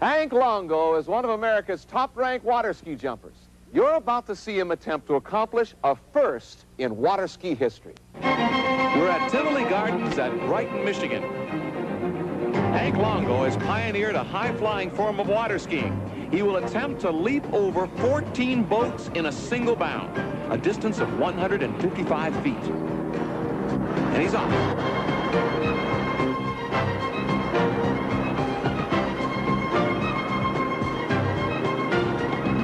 Hank Longo is one of America's top-ranked water ski jumpers. You're about to see him attempt to accomplish a first in water ski history. We're at Tivoli Gardens at Brighton, Michigan. Hank Longo has pioneered a high-flying form of water skiing. He will attempt to leap over 14 boats in a single bound, a distance of 155 feet. And he's off.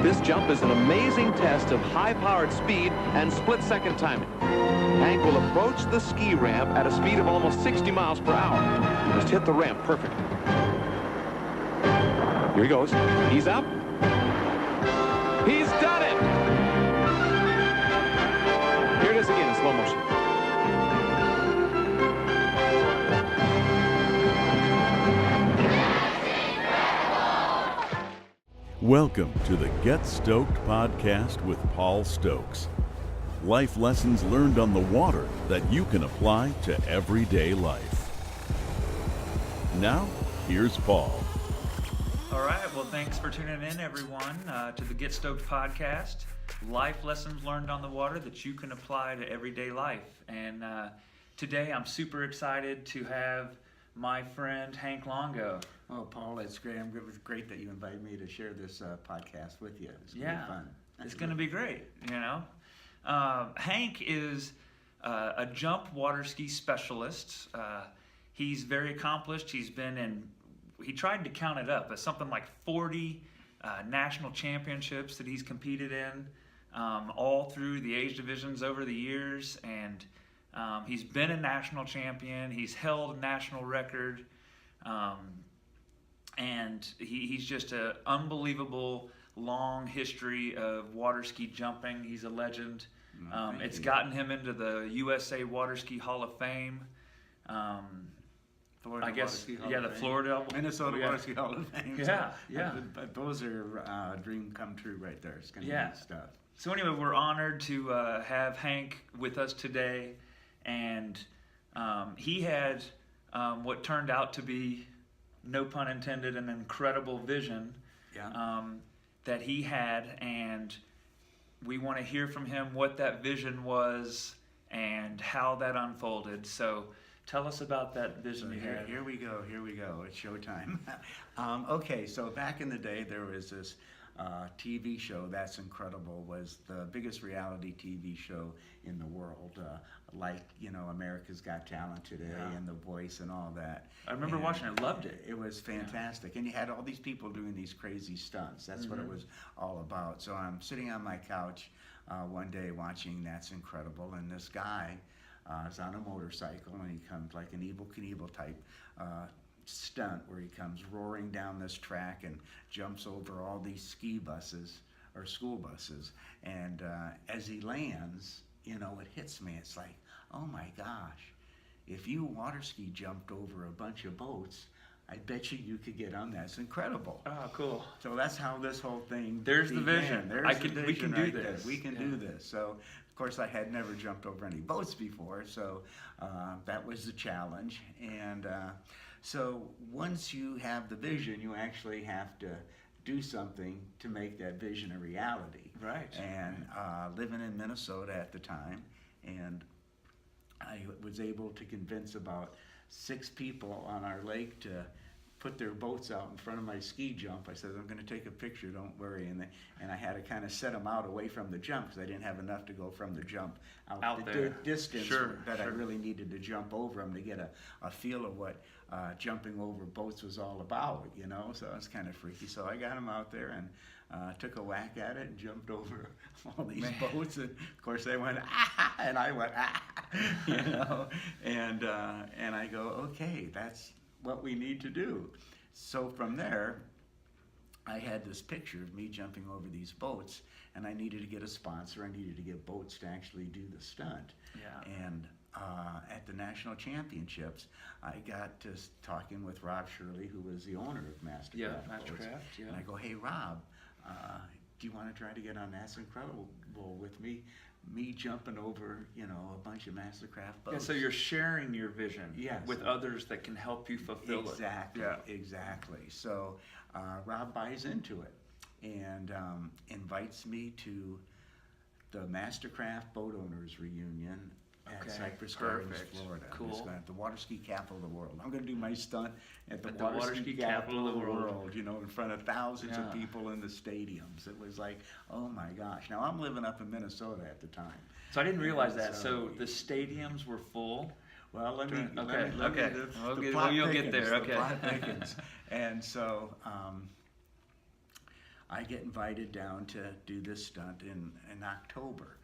This jump is an amazing test of high-powered speed and split-second timing. Hank will approach the ski ramp at a speed of almost 60 miles per hour. He must hit the ramp perfectly. Here he goes. He's up. He's done it! Here it is again in slow motion. Welcome to the Get Stoked podcast with Paul Stokes. Life lessons learned on the water that you can apply to everyday life. Now, here's Paul. All right, well, thanks for tuning in, everyone, to the Get Stoked podcast. Life lessons learned on the water that you can apply to everyday life. And today I'm super excited to have my friend Hank Longo. Oh, Paul, it's great. It was great that you invited me to share this podcast with you. It's going to be fun. It's going to be great, you know. Hank is a jump water ski specialist. He's very accomplished. He tried to count it up, but something like 40 national championships that he's competed in, all through the age divisions over the years. And he's been a national champion. He's held a national record. And he's just an unbelievable long history of water ski jumping. He's a legend. It's gotten him into the USA Water Ski Hall of Fame. Florida I guess, Water Ski Hall yeah, of the Fame. Florida, Minnesota Water Ski Hall of Fame. Yeah, yeah. But those are a dream come true right there. It's going to be stuff. So anyway, we're honored to have Hank with us today, and he had what turned out to be, no pun intended, an incredible vision that he had, and we want to hear from him what that vision was and how that unfolded. So tell us about that vision you had. Here we go. It's showtime. Okay, so back in the day, there was this TV show, That's Incredible, was the biggest reality TV show in the world, like, you know, America's Got Talent today and The Voice and all that. I remember watching it, loved it. It was fantastic. And you had all these people doing these crazy stunts. That's what it was all about. So I'm sitting on my couch one day watching That's Incredible, and this guy is on a motorcycle, and he comes like an Evel Knievel type stunt where he comes roaring down this track and jumps over all these ski buses or school buses, and as he lands, you know, it hits me. It's like, oh my gosh, if you water ski jumped over a bunch of boats, I bet you could get on that. It's incredible. Oh, cool. So that's how this whole thing There's began. the vision. We can do this. We can do this. So, of course, I had never jumped over any boats before, so that was the challenge. And so once you have the vision, you actually have to do something to make that vision a reality. Right. And living in Minnesota at the time, and I was able to convince about 6 people on our lake to put their boats out in front of my ski jump. I said, I'm going to take a picture, don't worry. And I had to kind of set them out away from the jump because I didn't have enough to go from the jump out the distance that I really needed to jump over them to get a feel of what jumping over boats was all about, you know. So it was kind of freaky. So I got them out there and took a whack at it and jumped over all these boats. And of course they went, ah, and I went, ah, you know. And I go, okay, that's what we need to do. So from there, I had this picture of me jumping over these boats, and I needed to get a sponsor. I needed to get boats to actually do the stunt. Yeah. And at the national championships, I got to talking with Rob Shirley, who was the owner of Mastercraft. Mastercraft, yeah. And I go, hey, Rob, do you want to try to get on That's Incredible with me? me jumping over, you know, a bunch of Mastercraft boats. Yeah, so you're sharing your vision Yes. with others that can help you fulfill Exactly, it. exactly. So Rob buys into it and invites me to the Mastercraft Boat Owners Reunion at Okay, Cypress Gardens, perfect. Florida. Cool. It's the water ski capital of the world. I'm going to do my stunt at the At water ski capital of the world, you know, in front of thousands of Yeah. people in the stadiums. It was like, oh my gosh. Now, I'm living up in Minnesota at the time. So I didn't realize that. So- So the stadiums were full. Well, let me, Okay, let me okay. the Okay, plot you'll thickens, get there, the okay. plot thickens. And so I get invited down to do this stunt in October.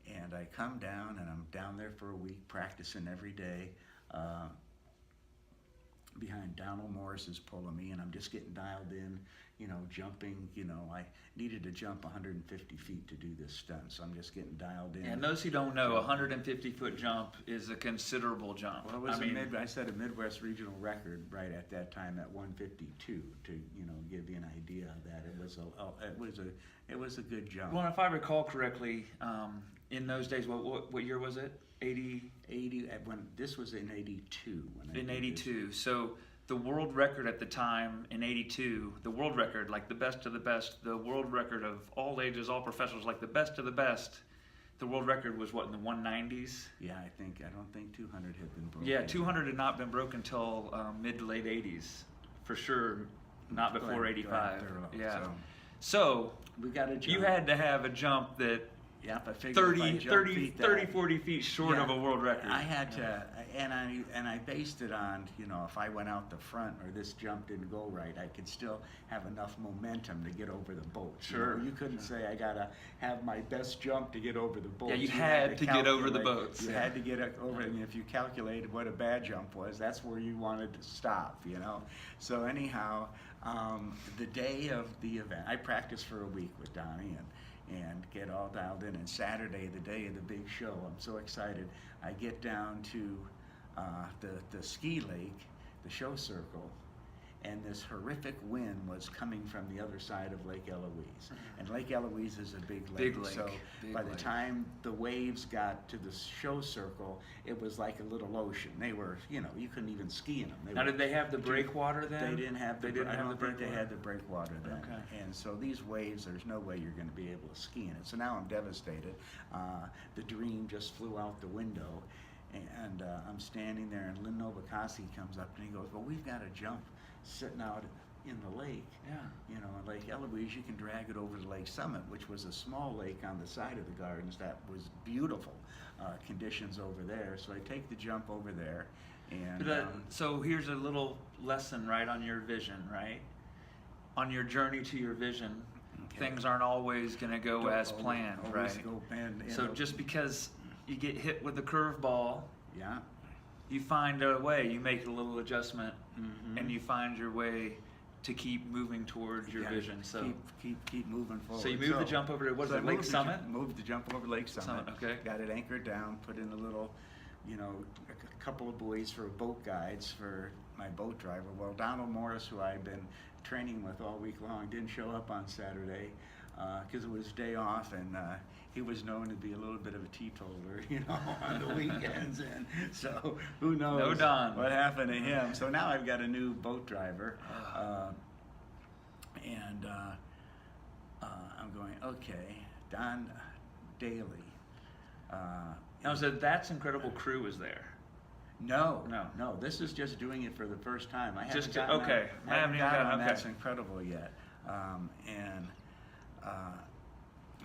And I come down, and I'm down there for a week practicing every day behind Donald Morris's pulling me, and I'm just getting dialed in, you know, jumping. You know, I needed to jump 150 feet to do this stunt, so I'm just getting dialed in. And those who don't know, a 150-foot jump is a considerable jump. Well, it was I set a Midwest regional record right at that time at 152 to, you know, give you an idea of that. It was a good jump. Well, if I recall correctly, in those days, what year was it? 80? When this was in 82. When I In did 82. So the world record at the time in 82, the world record, like the best of the best, the world record of all ages, all professionals, like the best of the best, the world record was what, in the 190s? Yeah, I don't think 200 had been broken. Yeah, 200 had not been broken until mid to late 80s, for sure, not before 85. Yeah. So we got a jump. You had to have a jump that Yep, I figured 30, if I jumped 30, feet 30, that- 40 feet short Yeah, of a world record. I had to, and I based it on, you know, if I went out the front or this jump didn't go right, I could still have enough momentum to get over the boat. Sure. You couldn't say I gotta have my best jump to get over the boat. Yeah, you had to get over the boats. You Yeah. had to get it over, and if you calculated what a bad jump was, that's where you wanted to stop, you know. So anyhow, the day of the event, I practiced for a week with Donnie and get all dialed in. And Saturday, the day of the big show, I'm so excited. I get down to the ski lake, the show circle, and this horrific wind was coming from the other side of Lake Eloise. And Lake Eloise is a big lake. Big lake, So big by the lake. time the waves got to the show circle, it was like a little ocean. They were, you know, you couldn't even ski in them. Now, did they have the breakwater then? They didn't have the. They didn't I have don't the think they breakwater? had the breakwater then. Okay. And so these waves, there's no way you're going to be able to ski in it. So now I'm devastated. The dream just flew out the window, and I'm standing there, and Lynn Novakowski comes up and he goes, "Well, we've got a jump sitting out in the lake. Yeah. You know, in Lake Eloise, you can drag it over to Lake Summit, which was a small lake on the side of the gardens that was beautiful conditions over there. So I take the jump over there, and So here's a little lesson, right, on your vision, right? On your journey to your vision, things aren't always going to go as planned, always right? go bend, you So know. just because you get hit with a curveball, Yeah. you find a way, you make a little adjustment, Mhm. and you find your way to keep moving towards your Yeah, vision. So keep moving forward. So you moved the jump over to, what is so I it, Lake moved the Summit? Moved the jump over Lake Summit. Okay. Got it anchored down, put in a little, you know, a couple of buoys for boat guides for my boat driver. Well, Donald Morris, who I'd been training with all week long, didn't show up on Saturday because it was day off, and he was known to be a little bit of a teetotaler, you know, on the weekends. And so who knows No Don. what happened to him. So now I've got a new boat driver. And I'm going, okay, Don Daly. Now, so that's Incredible Crew is there. No, No. this is just doing it for the first time. I Just haven't gotten okay. on, I haven't even gotten- on okay. That's Incredible yet.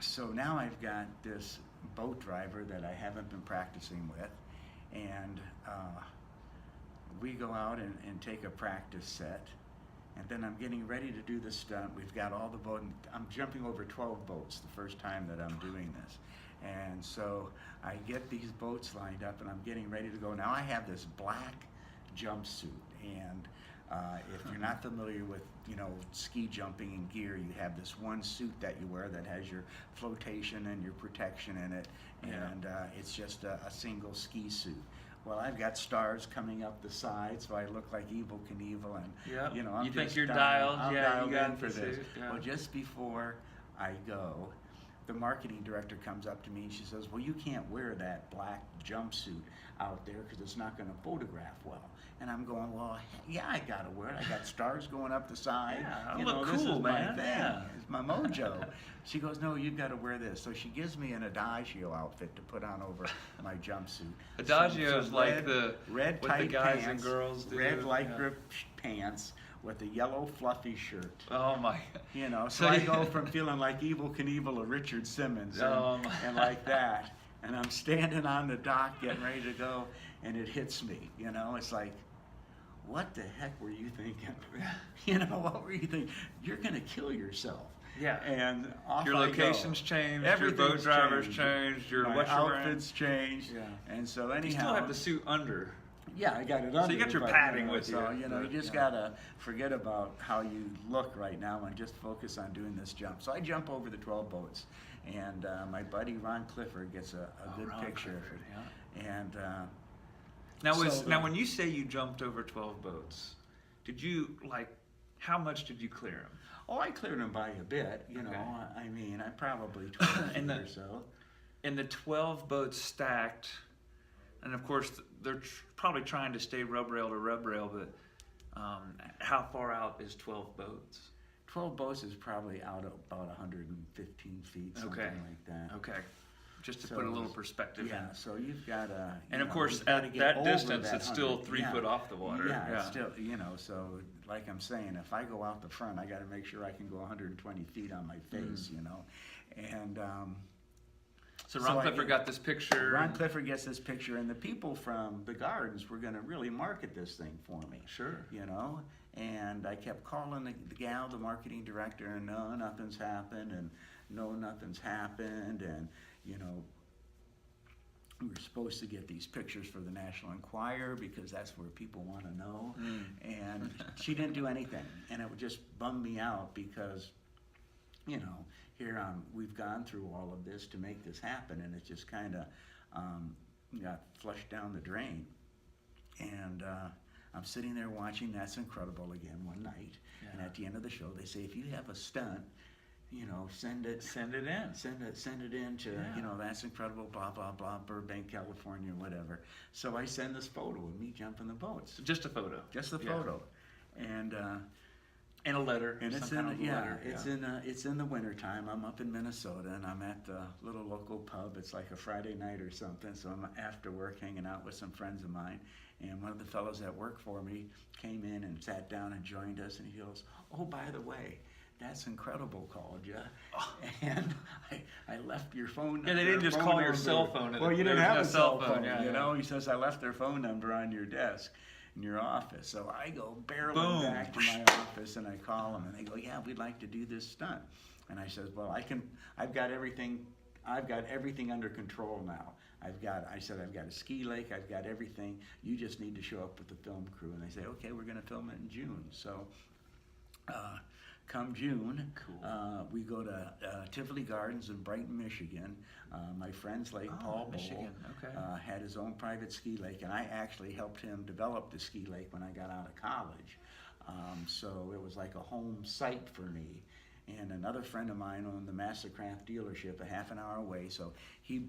So now I've got this boat driver that I haven't been practicing with, and we go out and take a practice set, and then I'm getting ready to do the stunt. We've got all the boat. I'm jumping over 12 boats the first time that I'm doing this. And so I get these boats lined up, and I'm getting ready to go. Now I have this black jumpsuit, and if you're not familiar with, you know, ski jumping and gear, you have this one suit that you wear that has your flotation and your protection in it, and it's just a single ski suit. Well, I've got stars coming up the side, so I look like Evel Knievel, and Yep. you know, I'm You think just you're dialed. dialed? I'm Yeah, you dialed got in for the this. suit, yeah. Well, just before I go, the marketing director comes up to me and she says, well, you can't wear that black jumpsuit out there because it's not going to photograph well. And I'm going, well, yeah, I got to wear it. I got stars going up the side. Yeah, I you look know, this cool, is man. my thing. Yeah. It's my mojo. She goes, no, you've got to wear this. So she gives me an Adagio outfit to put on over my jumpsuit. Adagio is like red what tight the guys pants, and girls do. red lycra pants with a yellow fluffy shirt. Oh my! You know, so I go from feeling like Evel Knievel or Richard Simmons and like that. And I'm standing on the dock getting ready to go, and it hits me. You know, it's like, what the heck were you thinking? You know, what were you thinking? You're going to kill yourself. Yeah. And off Your I location's go. changed. Everything's your boat driver's changed. Your my what you're wearing. outfit's changed. Yeah. And so anyhow, You still have the suit under. yeah, I got it under. So you got your but, padding with so, you. you know, you just gotta forget about how you look right now and just focus on doing this jump. So I jump over the 12 boats, and my buddy Ron Clifford gets a good Ron picture Clifford, of it. And Now when you say you jumped over 12 boats, did you how much did you clear them? oh, I cleared them by a bit. You know, Okay. I mean, I probably 12 feet or so. And the 12 boats stacked, and of course they're probably trying to stay rub rail to rub rail, but how far out is 12 boats? 12 boats is probably out about 115 feet, something like that. Okay. Just to So, put a little perspective Yeah, in. so you've got to. And of course, at that distance, it's still 3 foot off the water. Yeah, it's still, you know, so like I'm saying, if I go out the front, I got to make sure I can go 120 feet on my face, you know. And So Ron Clifford got this picture. Ron Clifford gets this picture, and the people from the gardens were going to really market this thing for me. Sure. You know, and I kept calling the gal, the marketing director, and no, nothing's happened, and no, nothing's happened, and you know, we were supposed to get these pictures for the National Enquirer because that's where people want to know, and she didn't do anything, and it would just bum me out because, you know, here we've gone through all of this to make this happen, and it just kind of got flushed down the drain, and I'm sitting there watching That's Incredible again one night, and at the end of the show they say, if you have a stunt, you know, send it in. Send it in to, you know, That's Incredible, blah, blah, blah, Burbank, California, whatever. So I send this photo of me jumping the boats. Just a photo. Just a photo. And a letter. and it's some in kind of letter. it's in the wintertime. I'm up in Minnesota, and I'm at the little local pub. It's like a Friday night or something, so I'm after work hanging out with some friends of mine. And one of the fellows that worked for me came in and sat down and joined us, and he goes, oh, by the way, That's Incredible called you, and I left your phone number. Yeah, they didn't just call your cell phone. Well, you There didn't was have no a cell phone, yeah, you yeah. know. He says, I left their phone number on your desk in your office. So I go barreling Boom. back to my office, and I call them, and they go, yeah, we'd like to do this stunt. And I says, well, I've got everything under control now. I said, I've got a ski lake, I've got everything. You just need to show up with the film crew. And they say, okay, we're going to film it in June. So come June, we go to Tivoli Gardens in Brighton, Michigan. My friend's lake, Paul Michigan. Bull, Okay. had his own private ski lake, and I actually helped him develop the ski lake when I got out of college. So it was like a home site for me. And another friend of mine owned the Mastercraft dealership a half an hour away, so he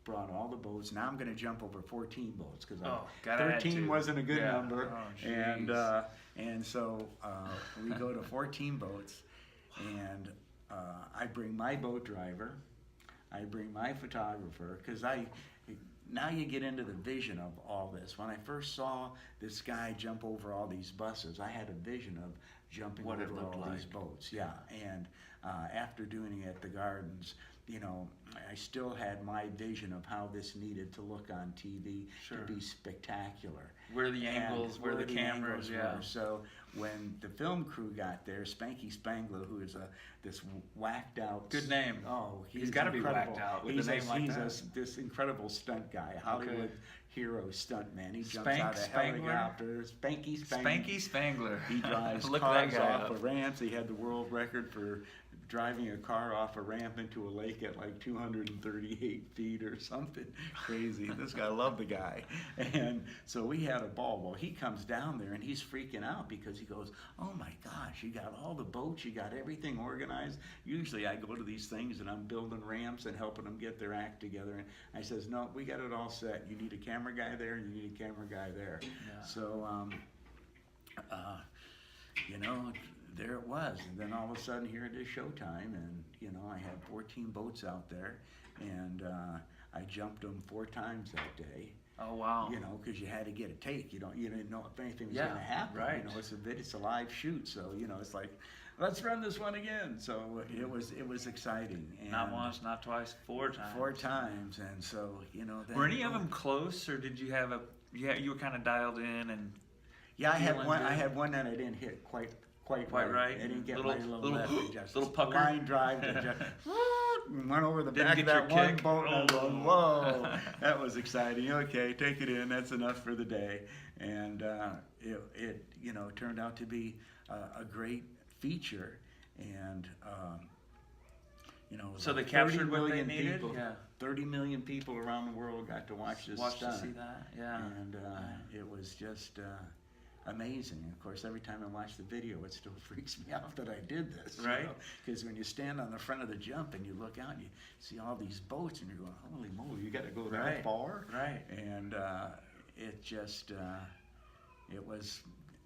brought all the boats. Now I'm going to jump over 14 boats because 13 wasn't a good number. Oh, and so we go to 14 boats, and I bring my boat driver, I bring my photographer, because now you get into the vision of all this. When I first saw this guy jump over all these buses, I had a vision of jumping What it over looked all like. these boats. Yeah, and after doing it at the gardens, you know, I still had my vision of how this needed to look on TV Sure. to be spectacular. Where the angles, And where the cameras, angles yeah. were. So when the film crew got there, Spanky Spangler, who is this whacked out, Good name. Oh, He's gotta be incredible. whacked out with he's a name like he's that. this incredible stunt guy, Hollywood hero stunt man. He jumps Spank out of Spangler? helicopters. Spanky Spangler. Spanky Spangler. He drives Look cars that guy off up. of ramps. He had the world record for driving a car off a ramp into a lake at like 238 feet or something crazy. This guy, I love the guy. And so we had a ball. Well, he comes down there and he's freaking out because he goes, oh my gosh, you got all the boats, you got everything organized. Usually I go to these things and I'm building ramps and helping them get their act together. And I says, no, we got it all set. You need a camera guy there and you need a camera guy there. Yeah. So, you know, there it was. And then all of a sudden here it is showtime, and you know, I had 14 boats out there, and I jumped them 4 times that day. Oh wow! You know, because you had to get a take. You didn't know if anything was going to happen. Right. You know, it's a live shoot, so you know, it's like, let's run this one again. So it was exciting. And not once, not twice, 4 times. 4 times, and so you know. Then were any of them close, or did you have you were kind of dialed in and? Yeah, I had one. I had one that I didn't hit quite right. I didn't get my little left. Just little pucker. Line drive and just went over the back of that your one kick. boat. And I'm going, whoa, that was exciting. Okay, take it in. That's enough for the day. And it you know, turned out to be a great feature. And you know, so they like captured what they needed. People, yeah. 30 million people around the world got to watch this stunt. To see that. Yeah. And it was just amazing. And of course, every time I watch the video, it still freaks me out that I did this. Right. Because when you stand on the front of the jump and you look out, and you see all these boats, and you're going, holy moly, you got to go that far? Right. And it just, it was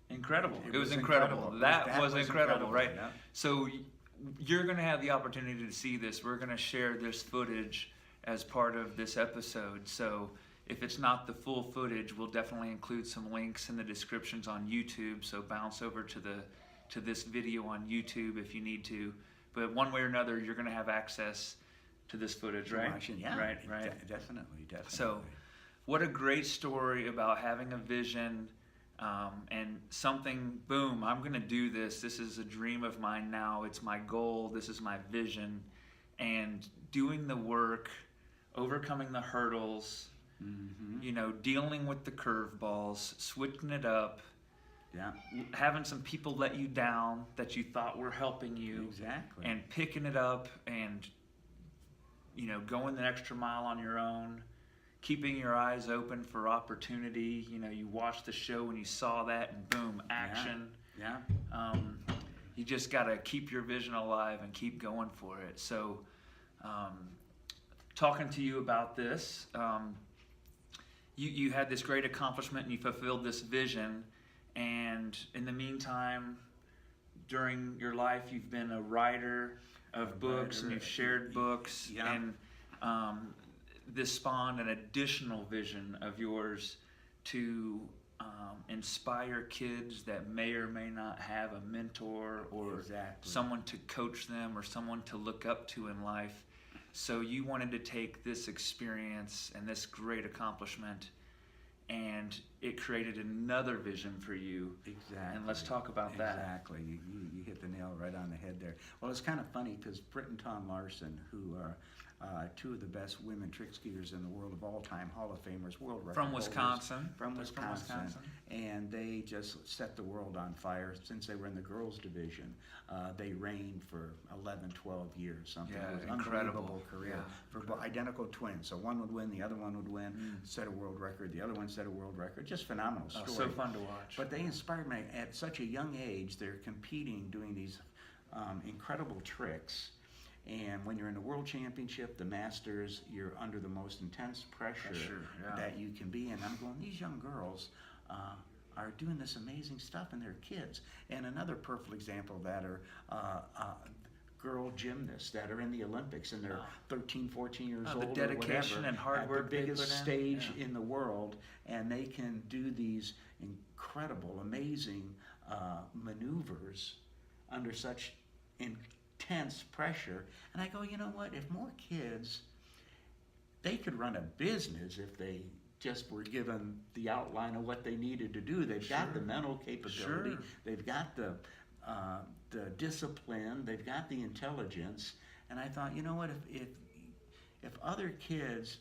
incredible. It was incredible. That was incredible, right? Yeah. So you're going to have the opportunity to see this. We're going to share this footage as part of this episode. So if it's not the full footage, we'll definitely include some links in the descriptions on YouTube. So bounce over to this video on YouTube if you need to. But one way or another, you're going to have access to this footage, right? Yeah, right. Definitely. So, what a great story about having a vision and something. Boom! I'm going to do this. This is a dream of mine now. It's my goal. This is my vision, and doing the work, overcoming the hurdles. Mm-hmm. You know, dealing with the curveballs, switching it up, having some people let you down that you thought were helping you, exactly, and picking it up and, you know, going the extra mile on your own, keeping your eyes open for opportunity. You know, you watched the show and you saw that, and boom, action. Yeah. You just got to keep your vision alive and keep going for it. So, talking to you about this. You had this great accomplishment and you fulfilled this vision, and in the meantime, during your life, you've been a writer of books and you've shared books, and this spawned an additional vision of yours to inspire kids that may or may not have a mentor or someone to coach them or someone to look up to in life. So you wanted to take this experience and this great accomplishment, and it created another vision for you. Exactly. And let's talk about that. Exactly. You hit the nail right on the head there. Well, it's kind of funny because Britt and Tom Larson, who are 2 of the best women trick skiers in the world of all time, Hall of Famers, world record From holders. Wisconsin. From Wisconsin. And they just set the world on fire. Since they were in the girls division, they reigned for 11, 12 years. Something. Yeah, It was an incredible unbelievable career for incredible. Identical twins. So one would win, the other one would win, set a world record, the other one set a world record. Just phenomenal story. So fun to watch. But they inspired me at such a young age. They're competing, doing these incredible tricks. And when you're in the World Championship, the Masters, you're under the most intense pressure that you can be. And I'm going, these young girls are doing this amazing stuff, and they're kids. And another perfect example of that are girl gymnasts that are in the Olympics, and they're 13, 14 years old, the dedication or whatever, and hard work at the biggest they put stage in the world, and they can do these incredible, amazing maneuvers under such intense pressure. And I go, you know what, if more kids, they could run a business if they just were given the outline of what they needed to do. They've got the mental capability, they've got the discipline, they've got the intelligence. And I thought, you know what, if other kids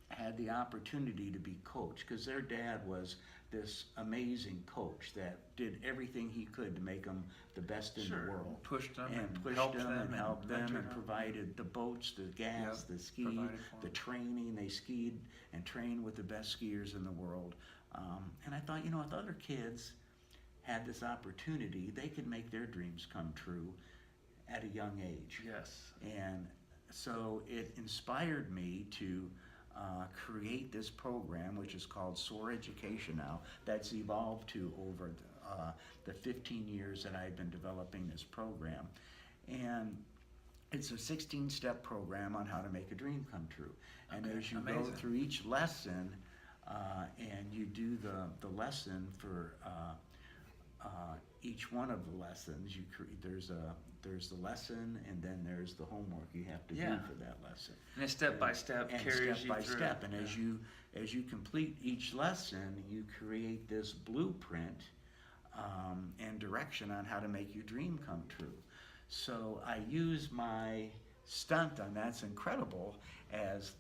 had the opportunity to be coached, because their dad was this amazing coach that did everything he could to make them the best in the world. Pushed them and helped helped them mentored and provided the boats, the gas, the ski, provided for the them. training. They skied and trained with the best skiers in the world. And I thought, you know, if other kids had this opportunity, they could make their dreams come true at a young age. Yes. And so it inspired me to create this program, which is called SOAR Education now, that's evolved to over the 15 years that I've been developing this program. And it's a 16-step program on how to make a dream come true. And as you go through each lesson, and you do the lesson for each one of the lessons, there's the lesson, and then there's the homework you have to do for that lesson. And step by step carries step you by through. step. And as you complete each lesson, you create this blueprint and direction on how to make your dream come true. So I use my stunt on That's Incredible as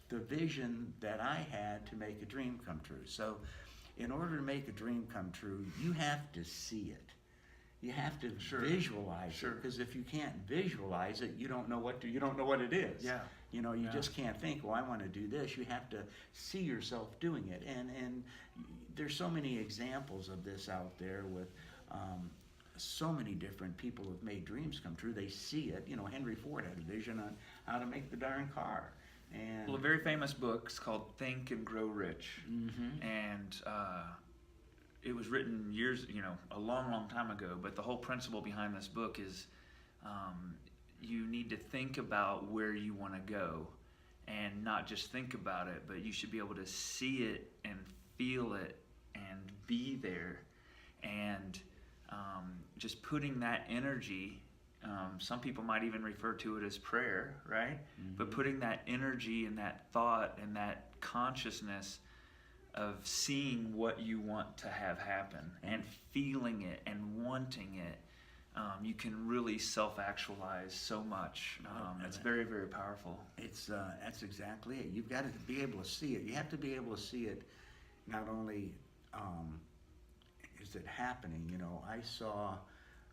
the vision that I had to make a dream come true. So in order to make a dream come true, you have to see it. You have to visualize it, because if you can't visualize it, you don't know what it is. Yeah. You know, you just can't think, well, I want to do this. You have to see yourself doing it. And there's so many examples of this out there with so many different people who have made dreams come true. They see it. You know, Henry Ford had a vision on how to make the darn car. And Well, a very famous book is called Think and Grow Rich. And it was written a long time ago, but the whole principle behind this book is you need to think about where you want to go, and not just think about it, but you should be able to see it and feel it and be there, and just putting that energy. Some people might even refer to it as prayer, right? But putting that energy and that thought and that consciousness of seeing what you want to have happen and feeling it and wanting it, you can really self-actualize so much. It's very, very powerful. That's exactly it. You've got to be able to see it. You have to be able to see it. Not only is it happening, you know, I saw,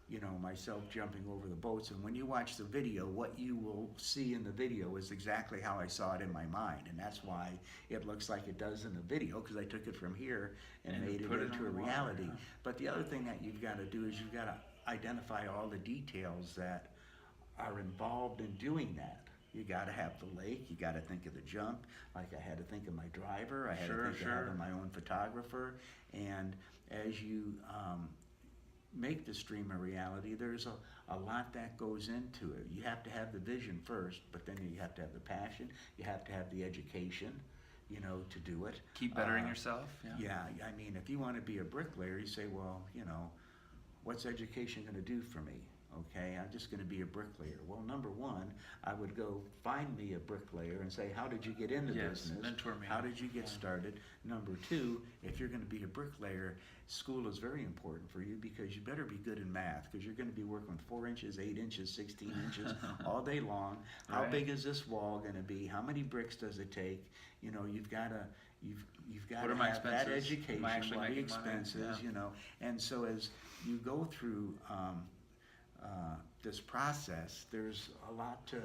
you know, myself jumping over the boats, and when you watch the video, what you will see in the video is exactly how I saw it in my mind, and that's why it looks like it does in the video, because I took it from here and made it into a reality. But the other thing that you've got to do is you've got to identify all the details that are involved in doing that. You got to have the lake. You got to think of the jump. Like I had to think of my driver. I had to think of having my own photographer. And as you make this dream a reality, there's a lot that goes into it. You have to have the vision first, but then you have to have the passion. You have to have the education, you know, to do it. Keep bettering yourself. Yeah, I mean, if you want to be a bricklayer, you say, well, you know, what's education going to do for me? Okay, I'm just going to be a bricklayer. Well, number one, I would go find me a bricklayer and say, how did you get into business? Mentor me. How did you get started? Number two, if you're going to be a bricklayer, school is very important for you, because you better be good in math, because you're going to be working with 4 inches, 8 inches, 16 inches all day long. How big is this wall going to be? How many bricks does it take? You know, you've got to have that education. What are the expenses? You know, and so as you go through this process, there's a lot to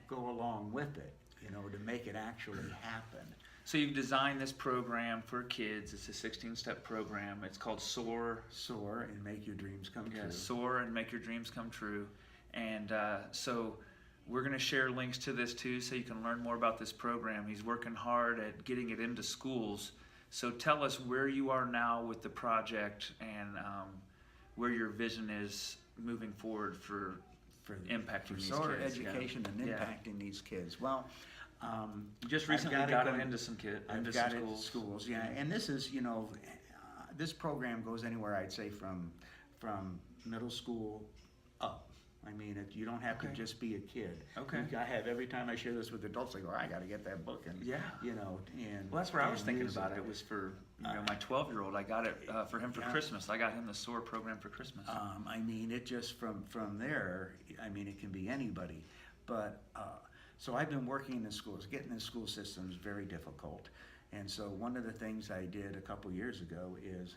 go along with it, you know, to make it actually happen. So you've designed this program for kids. It's a 16-step program. It's called SOAR. SOAR and Make Your Dreams Come True. SOAR and Make Your Dreams Come True. And so we're going to share links to this too, so you can learn more about this program. He's working hard at getting it into schools. So tell us where you are now with the project, and where your vision is moving forward for impacting these SOAR kids. education and impacting these kids. Well, just recently got it into some kids, into some schools. Yeah, and this is, you know, this program goes anywhere, I'd say, from middle school up. I mean, you don't have to just be a kid. I have, every time I share this with adults, they go, I got to get that book. And, you know, and well, that's where I was thinking about it. It was for, you know, my 12-year-old. I got it for him for Christmas. I got him the SOAR program for Christmas. I mean, it just from there, I mean, it can be anybody. But, so I've been working in the schools. Getting in the school system is very difficult. And so one of the things I did a couple years ago is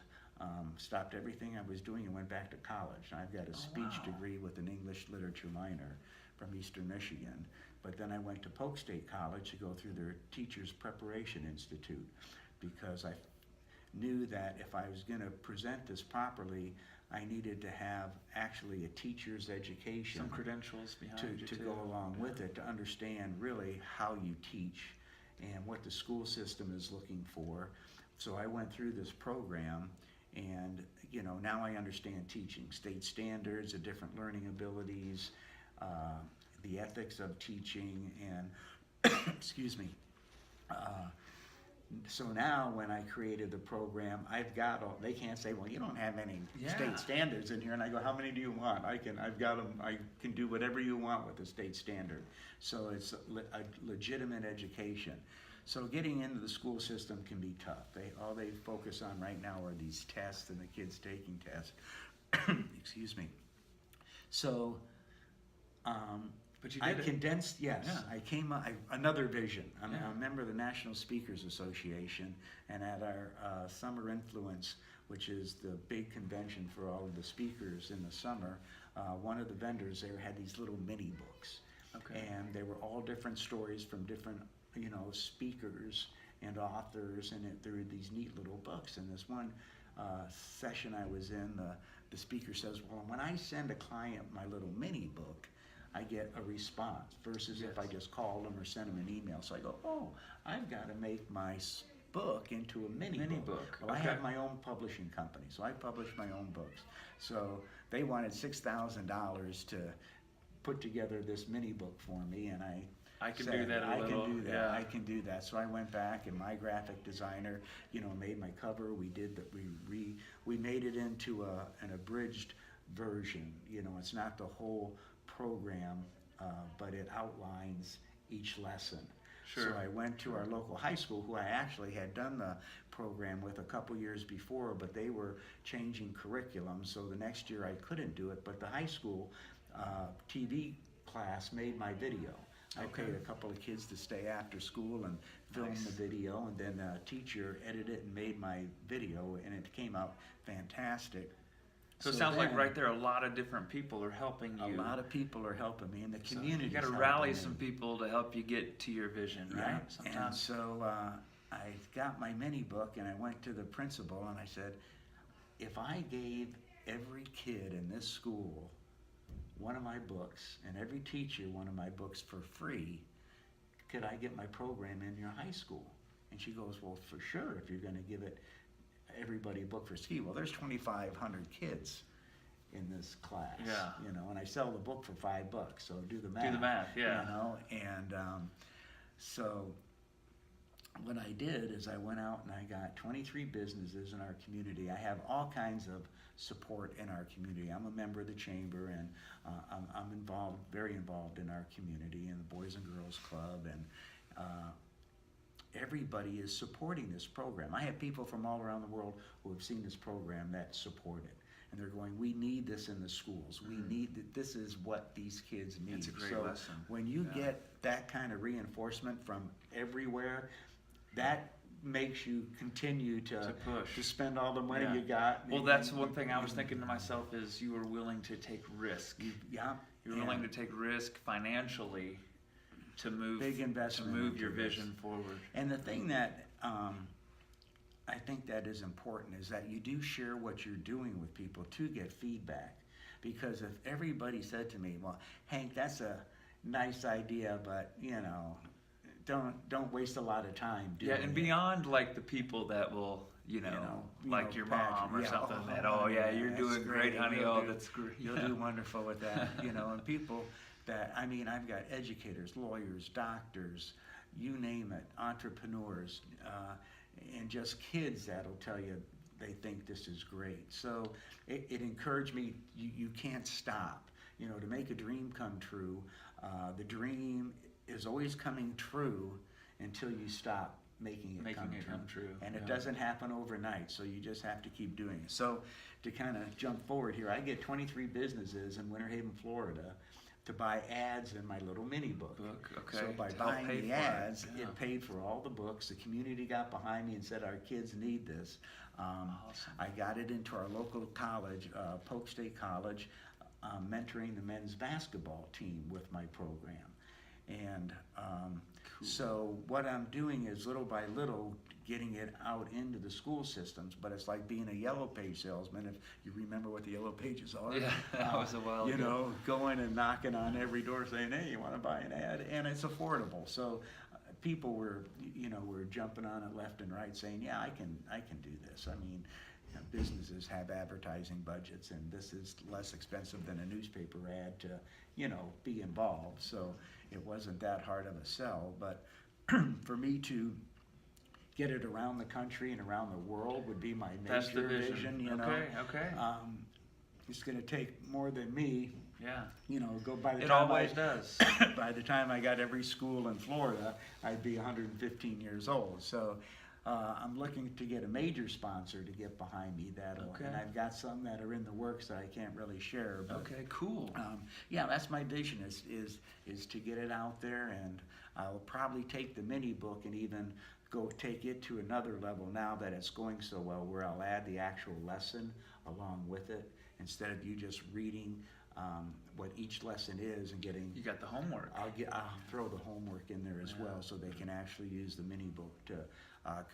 stopped everything I was doing and went back to college. I've got a speech degree with an English literature minor from Eastern Michigan. But then I went to Polk State College to go through their Teachers Preparation Institute, because I knew that if I was going to present this properly, I needed to have actually a teacher's education. Some credentials behind you to too. go along with it, to understand really how you teach and what the school system is looking for. So I went through this program, and now I understand teaching, state standards, the different learning abilities, the ethics of teaching, and excuse me. So now when I created the program, I've got all, they can't say, well, you don't have any state standards in here. And I go, how many do you want? I've got them, I can do whatever you want with the state standard. So it's a legitimate education. So getting into the school system can be tough. All they focus on right now are these tests and the kids taking tests. Excuse me. So, but you I did it. condensed, yes. Yeah. I came up, another vision. I'm a member of the National Speakers Association, and at our Summer Influence, which is the big convention for all of the speakers in the summer, one of the vendors there had these little mini books. Okay. And they were all different stories from different, speakers and authors, and there were these neat little books. And this one session I was in, the speaker says, well, when I send a client my little mini book, I get a response versus if I just call them or send them an email. So I go, oh, I've got to make my book into a mini book. Well, I have my own publishing company, so I publish my own books. So they wanted $6,000 to put together this mini book for me, and I can said, do that a little. I can do that. Yeah. I can do that. So I went back, and my graphic designer, made my cover. We did that. We made it into an abridged version. It's not the whole program, but it outlines each lesson. Sure. So I went to our local high school, who I actually had done the program with a couple years before, but they were changing curriculum, so the next year I couldn't do it. But the high school TV class made my video. I paid a couple of kids to stay after school and film the video, and then a teacher edited it and made my video, and it came out fantastic. So it sounds like right there, a lot of different people are helping you. A lot of people are helping me, and the community. You got to rally some people to help you get to your vision, right? And so I got my mini book, and I went to the principal, and I said, if I gave every kid in this school one of my books, and every teacher one of my books for free, could I get my program in your high school? And she goes, well, for sure, if you're going to give it everybody a book for ski. Well, there's 2,500 kids in this class, and I sell the book for $5, so do the math. Do the math, yeah. And so what I did is I went out and I got 23 businesses in our community. I have all kinds of support in our community. I'm a member of the chamber, and I'm involved, very involved in our community, and the Boys and Girls Club, and everybody is supporting this program. I have people from all around the world who have seen this program that support it. And they're going, we need this in the schools. We need this is what these kids need. It's a great lesson. When you get that kind of reinforcement from everywhere, that makes you continue to push, to spend all the money you got. Well, that's one thing I was thinking to myself is you were willing to take risk. You're willing to take risk financially to move big investment to move your vision forward. And the thing that I think that is important is that you do share what you're doing with people to get feedback. Because if everybody said to me, well, Hank, that's a nice idea, but don't waste a lot of time doing it. And beyond like the people that will like your mom or something you're doing great, honey, that's great. You'll do wonderful with that. And people that, I've got educators, lawyers, doctors, you name it, entrepreneurs, and just kids that'll tell you they think this is great. So it encouraged me, you can't stop. To make a dream come true, the dream is always coming true until you stop making it come true. And it doesn't happen overnight, so you just have to keep doing it. So to kind of jump forward here, I get 23 businesses in Winter Haven, Florida to buy ads in my little mini book. Okay. So by To help buying pay the for it. ads, Yeah. it paid for all the books. The community got behind me and said, our kids need this. Awesome. I got it into our local college, Polk State College, mentoring the men's basketball team with my program. And so what I'm doing is little by little getting it out into the school systems, but it's like being a yellow page salesman, if you remember what the yellow pages are. Yeah, that was a while You ago. know, going and knocking on every door saying, hey, you want to buy an ad? And it's affordable. So people were jumping on it left and right saying, yeah, I can do this. I mean, you know, businesses have advertising budgets, and this is less expensive than a newspaper ad to, you know, be involved. So it wasn't that hard of a sell, but for me to get it around the country and around the world would be my That's the major vision. you know. Okay. It's going to take more than me, Yeah. you know, go by the It time always does. by the time I got every school in Florida, I'd be 115 years old. So I'm looking to get a major sponsor to get behind me. Okay. And I've got some that are in the works that I can't really share. But, Okay, cool. yeah, that's my vision is to get it out there, and I'll probably take the mini book and even go take it to another level now that it's going so well, where I'll add the actual lesson along with it instead of you just reading what each lesson is and getting. You got the homework. I'll throw the homework in there as well, so they can actually use the mini book to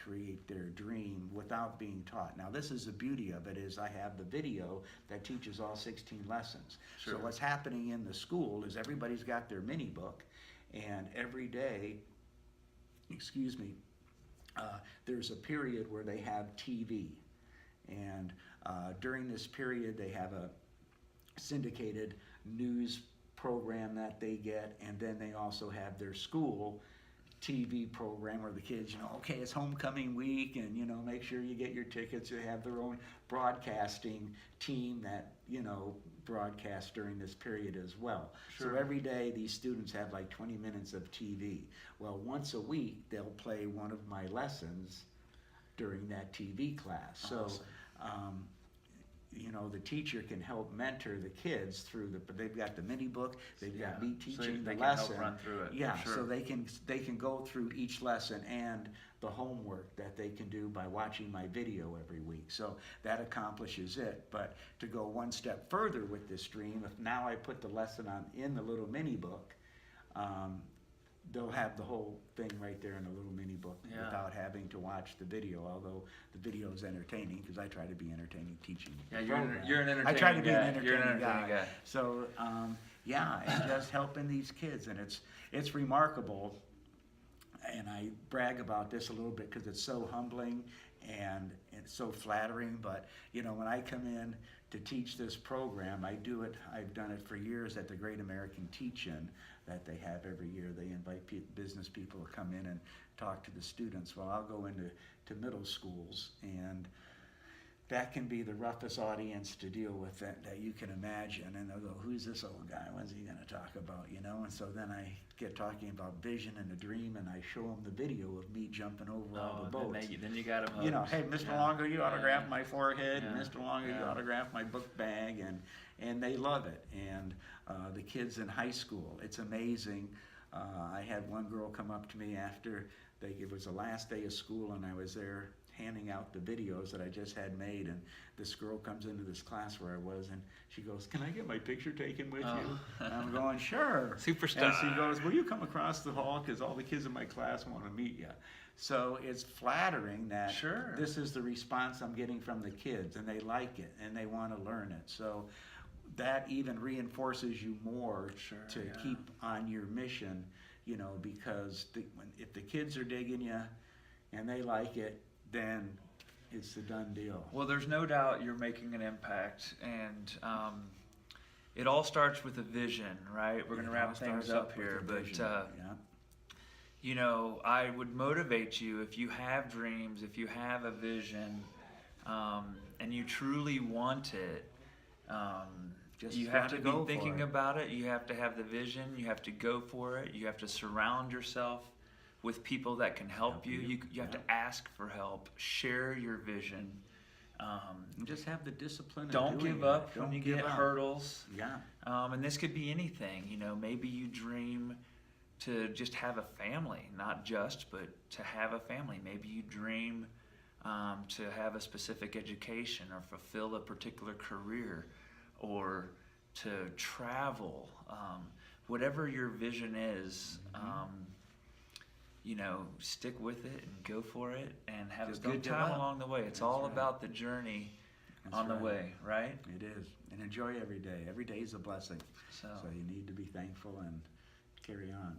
create their dream without being taught. Now, this is the beauty of it, is I have the video that teaches all 16 lessons. Sure. So what's happening in the school is everybody's got their mini book, and every day, there's a period where they have TV, and during this period they have a syndicated news program that they get, and then they also have their school TV program where the kids, you know, okay, it's homecoming week, and, you know, make sure you get your tickets. They have their own broadcasting team that, you know, broadcast during this period as well. Sure. So every day these students have like 20 minutes of TV. Well, once a week they'll play one of my lessons during that TV class. So Awesome. you know, the teacher can help mentor the kids through they've got the mini book, they've got me So teaching they the can help lesson. run through it. Yeah, Sure. so they can go through each lesson and the homework that they can do by watching my video every week. So that accomplishes it. But to go one step further with this stream, if now I put the lesson in the little mini book, they'll have the whole thing right there in a little mini book without having to watch the video, although the video is entertaining because I try to be entertaining teaching. Yeah, the you're an program. entertaining I try to be guy. an entertaining, You're an entertaining guy. So, yeah, and just helping these kids, and it's remarkable, and I brag about this a little bit because it's so humbling and it's so flattering, but, you know, when I come in to teach this program, I've done it for years at the Great American Teach-In that they have every year. They invite business people to come in and talk to the students. Well, I'll go into middle schools, and that can be the roughest audience to deal with that you can imagine. And they'll go, who's this old guy? What's he going to talk about, you know? And so then I get talking about vision and a dream, and I show them the video of me jumping over all the boats. Then you got them. You know, hey, Mr. Longo, you autographed my forehead, and Yeah. Mr. Longo, you autographed my book bag, and they love it. And the kids in high school, it's amazing. I had one girl come up to me after it was the last day of school, and I was there handing out the videos that I just had made, and this girl comes into this class where I was, and she goes, "Can I get my picture taken with you?" And I'm going, "Sure." Superstar. And she goes, "Will you come across the hall, because all the kids in my class want to meet you?" So it's flattering that this is the response I'm getting from the kids, and they like it, and they want to learn it. So that even reinforces you more to keep on your mission, you know, because if the kids are digging you and they like it, then it's a done deal. Well, there's no doubt you're making an impact, and it all starts with a vision, right? We're going to wrap things up here, but you know, I would motivate you if you have dreams, if you have a vision, and you truly want it. You have to be thinking about it. You have to have the vision. You have to go for it. You have to surround yourself with people that can help you. You have to ask for help. Share your vision. And just have the discipline. Don't give up when you get hurdles. Yeah. And this could be anything. You know, maybe you dream to just have a family, not just, but to have a family. Maybe you dream to have a specific education or fulfill a particular career or to travel. Whatever your vision is, you know, stick with it and go for it and have Just a good don't give time up. along the way. It's That's all right. about the journey That's on the right. way, right? It is. And enjoy every day. Every day is a blessing. So You need to be thankful and carry on.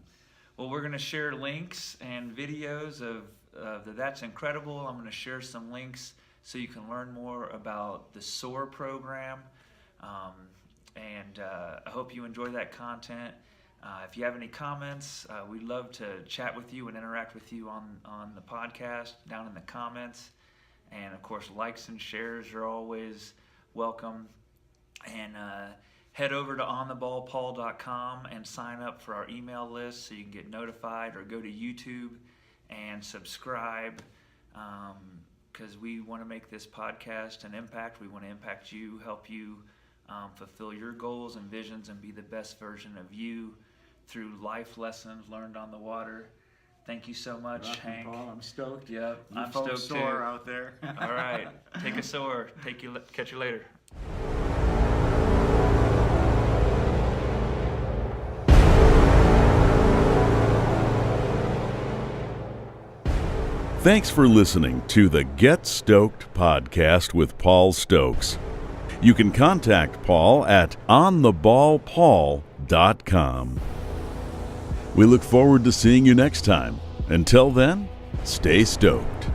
well, we're going to share links and videos of the That's Incredible. I'm going to share some links so you can learn more about the SOAR program. And I hope you enjoy that content. If you have any comments, we'd love to chat with you and interact with you on the podcast down in the comments. And of course, likes and shares are always welcome. And head over to ontheballpaul.com and sign up for our email list so you can get notified, or go to YouTube and subscribe, because we want to make this podcast an impact. We want to impact you, help you fulfill your goals and visions and be the best version of you through life lessons learned on the water. Thank you so much, Welcome, Hank. Paul. I'm stoked. Yep, You I'm folks stoked soar too. out there. All right, take a SOAR. Catch you later. Thanks for listening to the Get Stoked podcast with Paul Stokes. You can contact Paul at ontheballpaul.com. We look forward to seeing you next time. Until then, stay stoked.